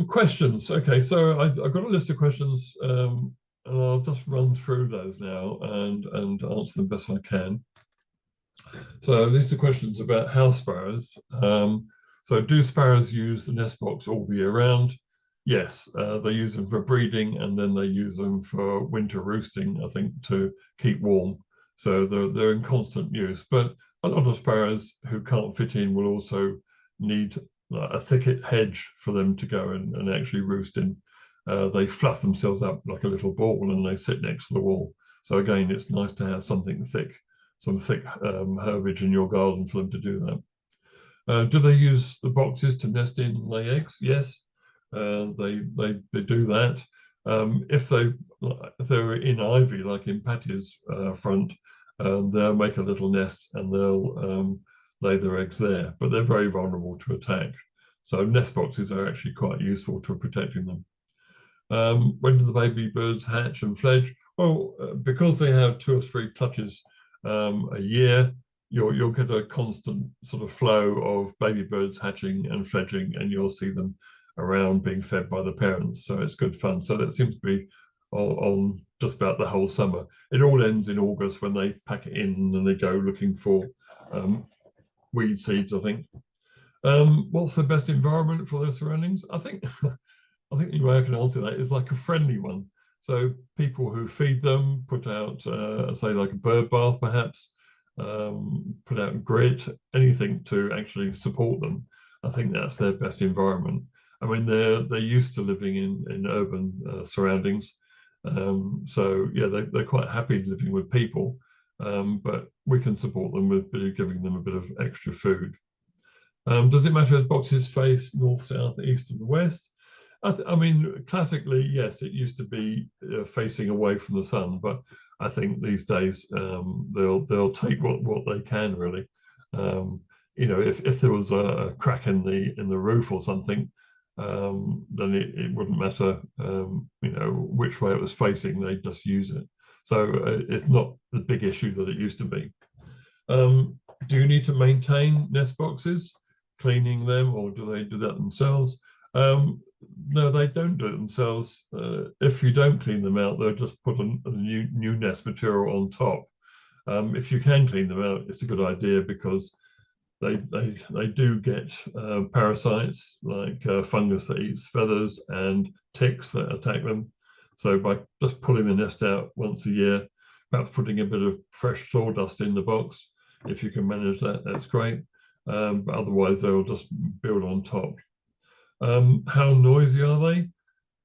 Questions. Okay, so I've got a list of questions, and I'll just run through those now and answer them best I can. So these are questions about house sparrows. So do sparrows use the nest box all the year round? Yes, they use them for breeding, and then they use them for winter roosting, I think, to keep warm. So they're in constant use. But a lot of sparrows who can't fit in will also need a thicket hedge for them to go and actually roost in. They fluff themselves up like a little ball and they sit next to the wall. So again, it's nice to have something thick, some thick herbage in your garden for them to do that. Do they use the boxes to nest in and lay eggs? Yes, they do that. If they're in ivy, like in Patty's front, they'll make a little nest and they'll lay their eggs there. But they're very vulnerable to attack. So nest boxes are actually quite useful to protecting them. When do the baby birds hatch and fledge? Well, because they have 2 or 3 clutches a year, you'll get a constant sort of flow of baby birds hatching and fledging, and you'll see them around being fed by the parents. So it's good fun. So that seems to be on just about the whole summer. It all ends in August when they pack it in and they go looking for weed seeds, I think. What's the best environment for their surroundings? I think I think the way I can answer that is like a friendly one. So people who feed them, put out, say, like a bird bath, perhaps, put out grit, anything to actually support them. I think that's their best environment. I mean, they're used to living in urban surroundings, so yeah, they're quite happy living with people. But we can support them with giving them a bit of extra food. Does it matter if boxes face north, south, east, and west? I mean, classically, yes, it used to be facing away from the sun, but I think these days they'll take what they can really. You know, if there was a crack in the roof or something, then it wouldn't matter. You know, which way it was facing, they'd just use it. So it's not the big issue that it used to be. Do you need to maintain nest boxes, cleaning them, or do they do that themselves? No, they don't do it themselves. If you don't clean them out, they'll just put a new nest material on top. If you can clean them out, it's a good idea because they do get parasites like fungus that eats feathers and ticks that attack them. So by just pulling the nest out once a year, perhaps putting a bit of fresh sawdust in the box, if you can manage that, that's great. But otherwise, they'll just build on top. How noisy are they?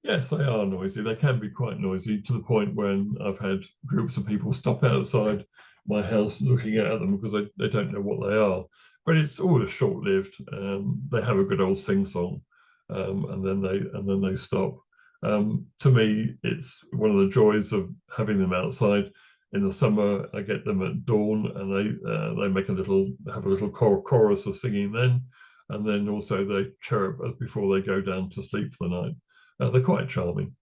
Yes, they are noisy. They can be quite noisy to the point when I've had groups of people stop outside my house looking at them because they don't know what they are. But it's always short-lived. They have a good old sing-song, and then they stop. To me, it's one of the joys of having them outside. In the summer, I get them at dawn, and they make have a little chorus of singing then, and then also they chirp before they go down to sleep for the night. They're quite charming.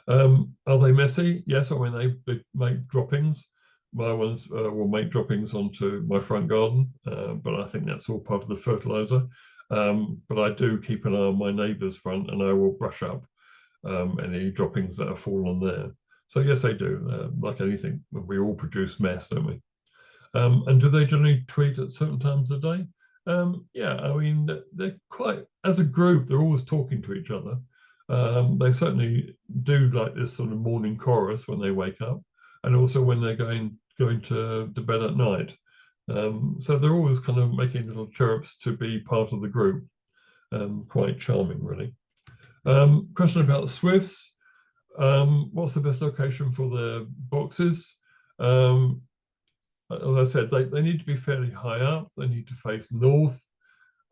Are they messy? Yes, I mean they make droppings. My ones will make droppings onto my front garden, but I think that's all part of the fertilizer. But I do keep an eye on my neighbour's front, and I will brush up any droppings that have fallen there. So yes, they do. Like anything, we all produce mess, don't we? And do they generally tweet at certain times of day? Yeah, I mean, they're quite, as a group, they're always talking to each other. They certainly do like this sort of morning chorus when they wake up, and also when they're going to bed at night. So they're always kind of making little chirps to be part of the group. Quite charming, really. Question about swifts. What's the best location for the boxes? As I said, they need to be fairly high up. They need to face north.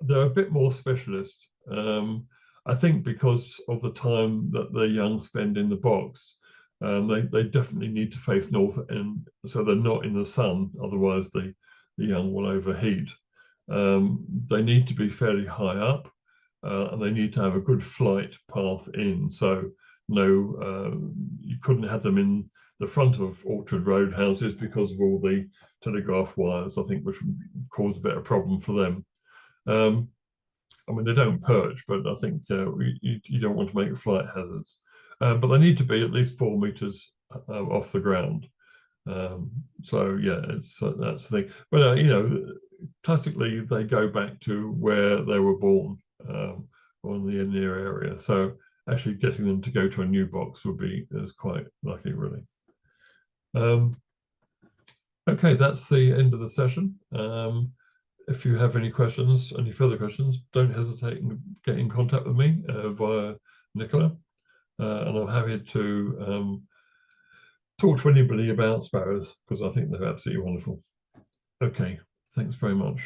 They're a bit more specialist. I think because of the time that the young spend in the box, they definitely need to face north, and so they're not in the sun. Otherwise, the young will overheat. They need to be fairly high up, and they need to have a good flight path in. So no, you couldn't have them in the front of Orchard Road houses because of all the telegraph wires, I think, which would cause a bit of problem for them. I mean, they don't perch, but I think you don't want to make flight hazards. But they need to be at least 4 meters off the ground. So yeah, that's the thing. But you know, classically they go back to where they were born, on the near area. So actually getting them to go to a new box would be quite lucky, really. Okay, that's the end of the session. If you have any questions, any further questions, don't hesitate and get in contact with me via Nicola, and I'm happy to talk to anybody about sparrows, because I think they're absolutely wonderful. Okay, thanks very much.